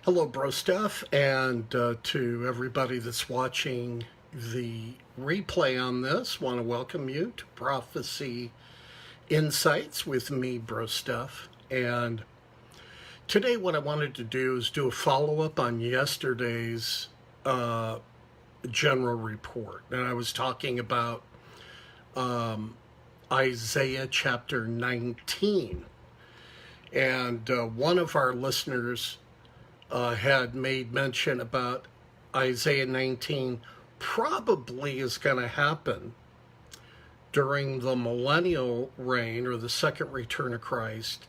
Hello, bro stuff, and to everybody that's watching the replay on this, want to welcome you to Prophecy Insights with me, bro stuff. And today, what I wanted to do is do a follow-up on yesterday's general report, and I was talking about Isaiah chapter 19, and one of our listeners had made mention about Isaiah 19 probably is going to happen during the millennial reign or the second return of Christ.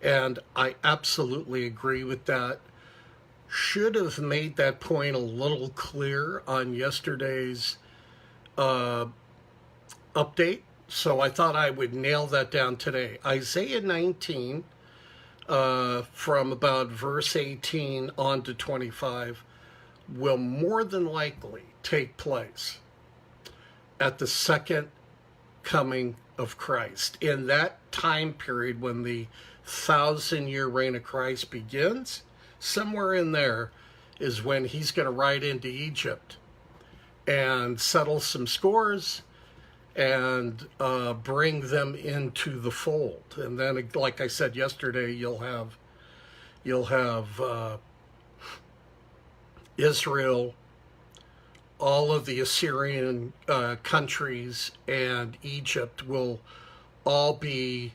And I absolutely agree with that. Should have made that point a little clearer on yesterday's update. So I thought I would nail that down today. Isaiah 19, from about verse 18 on to 25, will more than likely take place at the second coming of Christ. In that time period when the 1,000-year reign of Christ begins, somewhere in there is when he's going to ride into Egypt and settle some scores and bring them into the fold. And then, like I said yesterday, you'll have Israel, all of the Assyrian countries, and Egypt will all be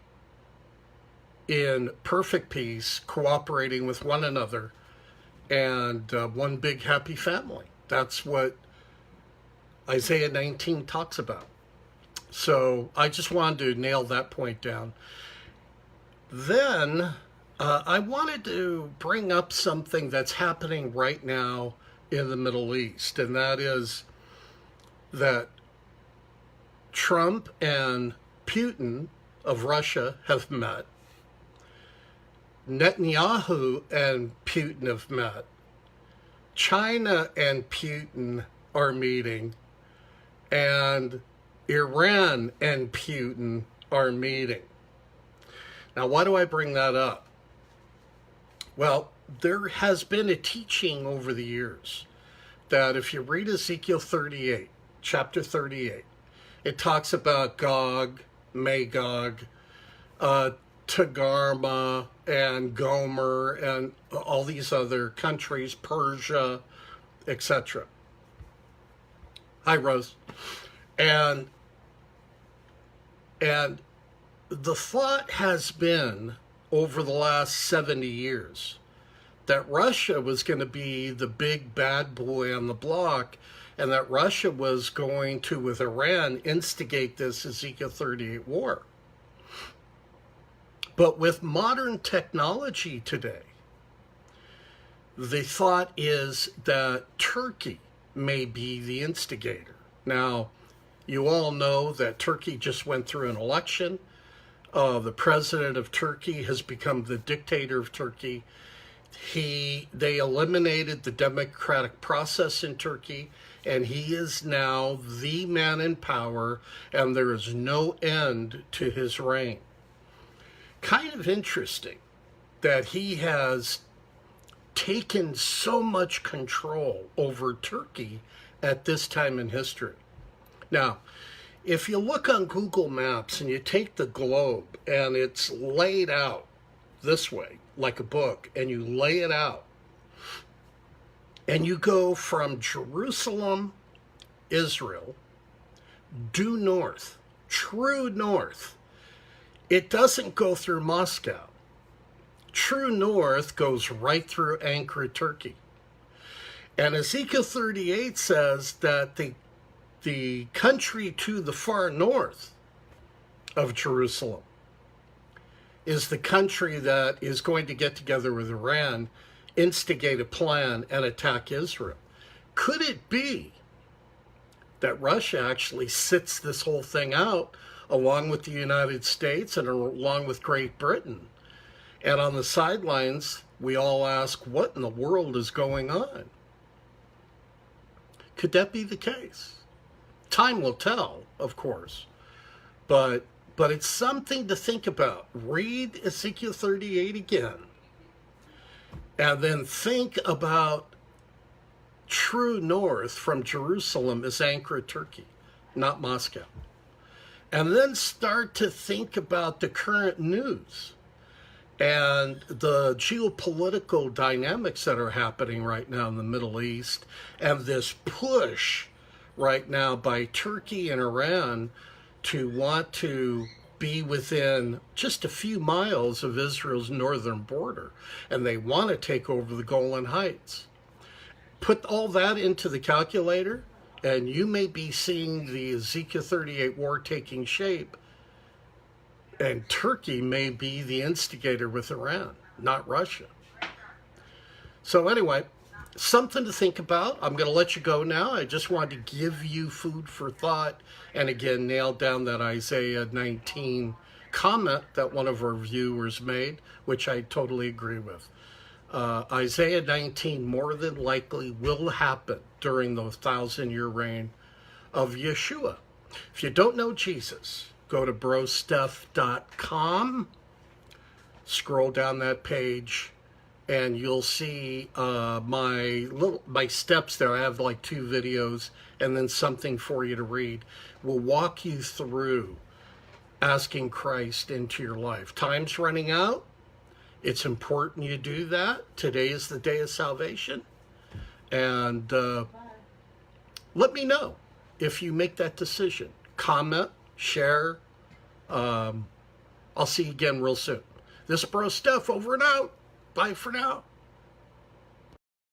in perfect peace, cooperating with one another, and one big happy family. That's what Isaiah 19 talks about. So I just wanted to nail that point down. Then I wanted to bring up something that's happening right now in the Middle East, and that is that Trump and Putin of Russia have met. Netanyahu and Putin have met. China and Putin are meeting, and Iran and Putin are meeting. Now, why do I bring that up? Well, there has been a teaching over the years that if you read Ezekiel 38, chapter 38, it talks about Gog, Magog, Togarmah, and Gomer, and all these other countries, Persia, etc. Hi, Rose. And the thought has been over the last 70 years that Russia was going to be the big bad boy on the block, and that Russia was going to, with Iran, instigate this Ezekiel 38 war. But with modern technology today, the thought is that Turkey may be the instigator. Now, you all know that Turkey just went through an election. The president of Turkey has become the dictator of Turkey. They eliminated the democratic process in Turkey, and he is now the man in power, and there is no end to his reign. Kind of interesting that he has taken so much control over Turkey at this time in history. Now, if you look on Google Maps and you take the globe and it's laid out this way, like a book, and you lay it out, and you go from Jerusalem, Israel, due north, true north, it doesn't go through Moscow. True north goes right through Ankara, Turkey. And Ezekiel 38 says that the country to the far north of Jerusalem is the country that is going to get together with Iran, instigate a plan, and attack Israel. Could it be that Russia actually sits this whole thing out along with the United States and along with Great Britain? And on the sidelines, we all ask, what in the world is going on? Could that be the case? Time will tell, of course, but it's something to think about. Read Ezekiel 38 again And then think about true north from Jerusalem is Ankara, Turkey, not Moscow. And then start to think about the current news and the geopolitical dynamics that are happening right now in the Middle East, and this push right now by Turkey and Iran to want to be within just a few miles of Israel's northern border, and they want to take over the Golan Heights. Put all that into the calculator, and you may be seeing the Ezekiel 38 war taking shape, and Turkey may be the instigator with Iran, not Russia. So anyway, something to think about. I'm going to let you go now. I just wanted to give you food for thought, and again, nail down that Isaiah 19 comment that one of our viewers made, which I totally agree with. Isaiah 19 more than likely will happen during the 1,000-year reign of Yeshua. If you don't know Jesus, go to brostuff.com, scroll down that page, and you'll see my steps there. I have like 2 videos and then something for you to read. We'll walk you through asking Christ into your life. Time's running out. It's important you do that. Today is the day of salvation. And let me know if you make that decision. Comment, share. I'll see you again real soon. This is Bro Steph, over and out. Bye for now.